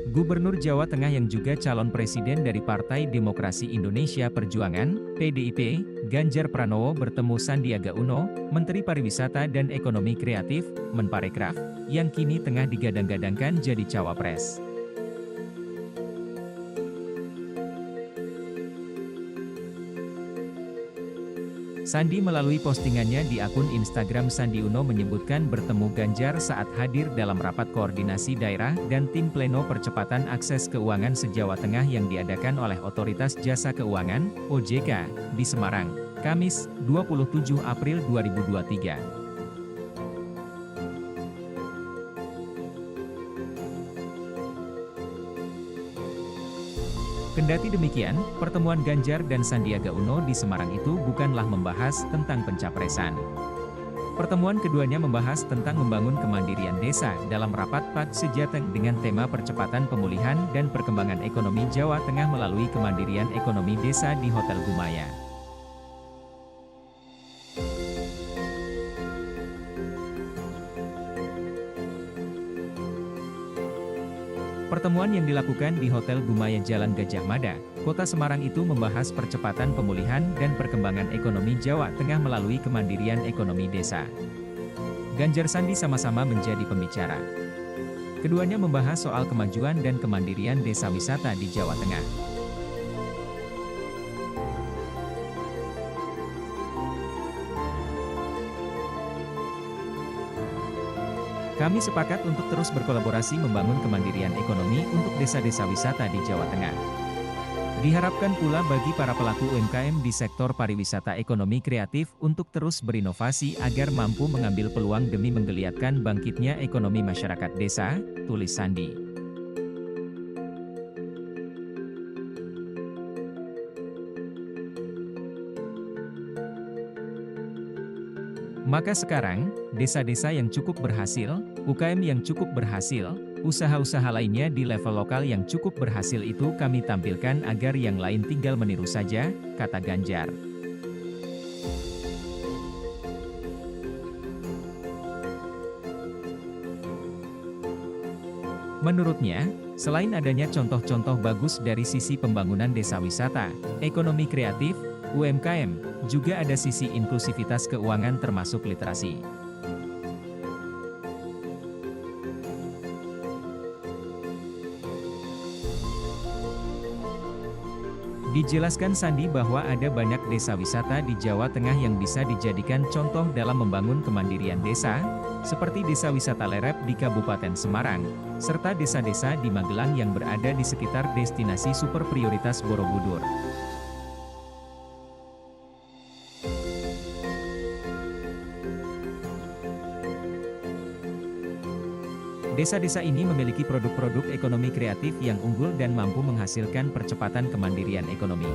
Gubernur Jawa Tengah yang juga calon presiden dari Partai Demokrasi Indonesia Perjuangan, PDIP, Ganjar Pranowo bertemu Sandiaga Uno, Menteri Pariwisata dan Ekonomi Kreatif, Menparekraf, yang kini tengah digadang-gadangkan jadi cawapres. Sandi melalui postingannya di akun Instagram Sandi Uno menyebutkan bertemu Ganjar saat hadir dalam rapat koordinasi daerah dan tim pleno percepatan akses keuangan se-Jawa Tengah yang diadakan oleh Otoritas Jasa Keuangan, OJK, di Semarang, Kamis, 27 April 2023. Kendati demikian, pertemuan Ganjar dan Sandiaga Uno di Semarang itu bukanlah membahas tentang pencapresan. Pertemuan keduanya membahas tentang membangun kemandirian desa dalam rapat PAD se-Jateng dengan tema percepatan pemulihan dan perkembangan ekonomi Jawa Tengah melalui kemandirian ekonomi desa di Hotel Gumaya. Pertemuan yang dilakukan di Hotel Gumaya Jalan Gajah Mada, Kota Semarang itu membahas percepatan pemulihan dan perkembangan ekonomi Jawa Tengah melalui kemandirian ekonomi desa. Ganjar Sandi sama-sama menjadi pembicara. Keduanya membahas soal kemajuan dan kemandirian desa wisata di Jawa Tengah. Kami sepakat untuk terus berkolaborasi membangun kemandirian ekonomi untuk desa-desa wisata di Jawa Tengah. Diharapkan pula bagi para pelaku UMKM di sektor pariwisata ekonomi kreatif untuk terus berinovasi agar mampu mengambil peluang demi menggeliatkan bangkitnya ekonomi masyarakat desa, tulis Sandi. Maka sekarang, desa-desa yang cukup berhasil, UKM yang cukup berhasil, usaha-usaha lainnya di level lokal yang cukup berhasil itu kami tampilkan agar yang lain tinggal meniru saja, kata Ganjar. Menurutnya, selain adanya contoh-contoh bagus dari sisi pembangunan desa wisata, ekonomi kreatif, UMKM, juga ada sisi inklusivitas keuangan termasuk literasi. Dijelaskan Sandi bahwa ada banyak desa wisata di Jawa Tengah yang bisa dijadikan contoh dalam membangun kemandirian desa, seperti Desa Wisata Lerep di Kabupaten Semarang, serta desa-desa di Magelang yang berada di sekitar destinasi super prioritas Borobudur. Desa-desa ini memiliki produk-produk ekonomi kreatif yang unggul dan mampu menghasilkan percepatan kemandirian ekonomi.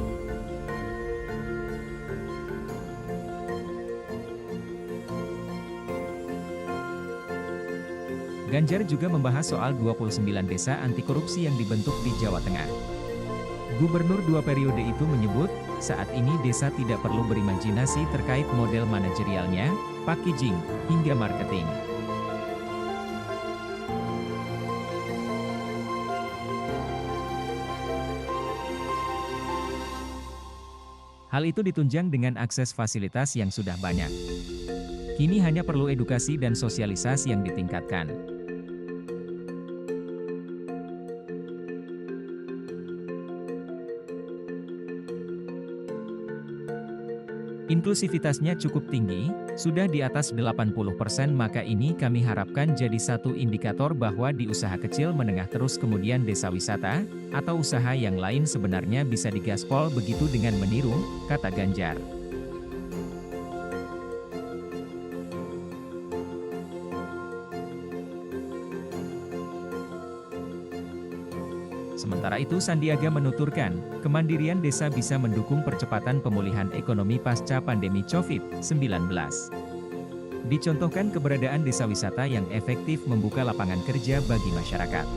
Ganjar juga membahas soal 29 desa anti korupsi yang dibentuk di Jawa Tengah. Gubernur 2 periode itu menyebut, saat ini desa tidak perlu berimajinasi terkait model manajerialnya, packaging, hingga marketing. Hal itu ditunjang dengan akses fasilitas yang sudah banyak. Kini hanya perlu edukasi dan sosialisasi yang ditingkatkan. Inklusivitasnya cukup tinggi, sudah di atas 80%, maka ini kami harapkan jadi satu indikator bahwa di usaha kecil menengah terus kemudian desa wisata, atau usaha yang lain sebenarnya bisa digaspol begitu dengan meniru, kata Ganjar. Sementara itu Sandiaga menuturkan, kemandirian desa bisa mendukung percepatan pemulihan ekonomi pasca pandemi COVID-19. Dicontohkan keberadaan desa wisata yang efektif membuka lapangan kerja bagi masyarakat.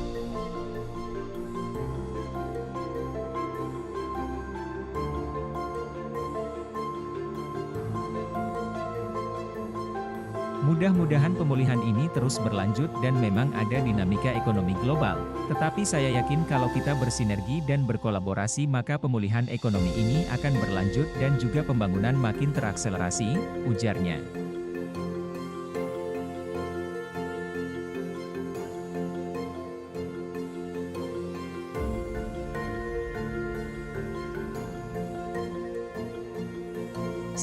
Mudah-mudahan pemulihan ini terus berlanjut dan memang ada dinamika ekonomi global, tetapi saya yakin kalau kita bersinergi dan berkolaborasi maka pemulihan ekonomi ini akan berlanjut dan juga pembangunan makin terakselerasi, ujarnya.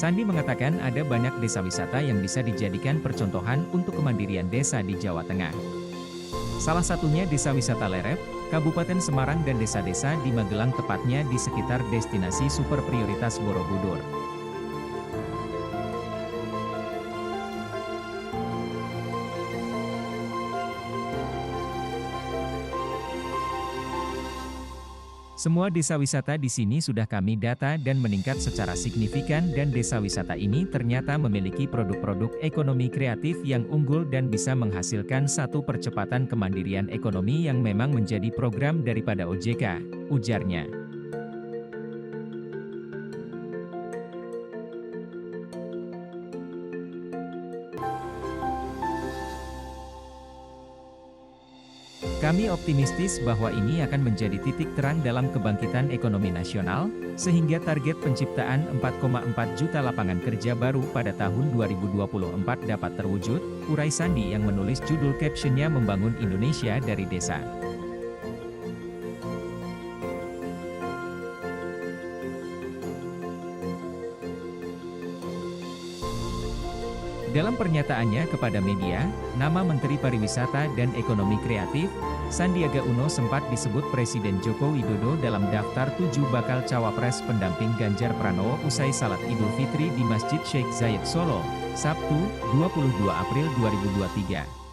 Sandi mengatakan ada banyak desa wisata yang bisa dijadikan percontohan untuk kemandirian desa di Jawa Tengah. Salah satunya Desa Wisata Lerep, Kabupaten Semarang dan desa-desa di Magelang tepatnya di sekitar destinasi super prioritas Borobudur. Semua desa wisata di sini sudah kami data dan meningkat secara signifikan dan desa wisata ini ternyata memiliki produk-produk ekonomi kreatif yang unggul dan bisa menghasilkan satu percepatan kemandirian ekonomi yang memang menjadi program daripada OJK, ujarnya. Kami optimistis bahwa ini akan menjadi titik terang dalam kebangkitan ekonomi nasional, sehingga target penciptaan 4,4 juta lapangan kerja baru pada tahun 2024 dapat terwujud, urai Sandi yang menulis judul captionnya Membangun Indonesia dari Desa. Dalam pernyataannya kepada media, nama Menteri Pariwisata dan Ekonomi Kreatif, Sandiaga Uno sempat disebut Presiden Joko Widodo dalam daftar 7 bakal cawapres pendamping Ganjar Pranowo usai Salat Idul Fitri di Masjid Sheikh Zayed Solo, Sabtu, 22 April 2023.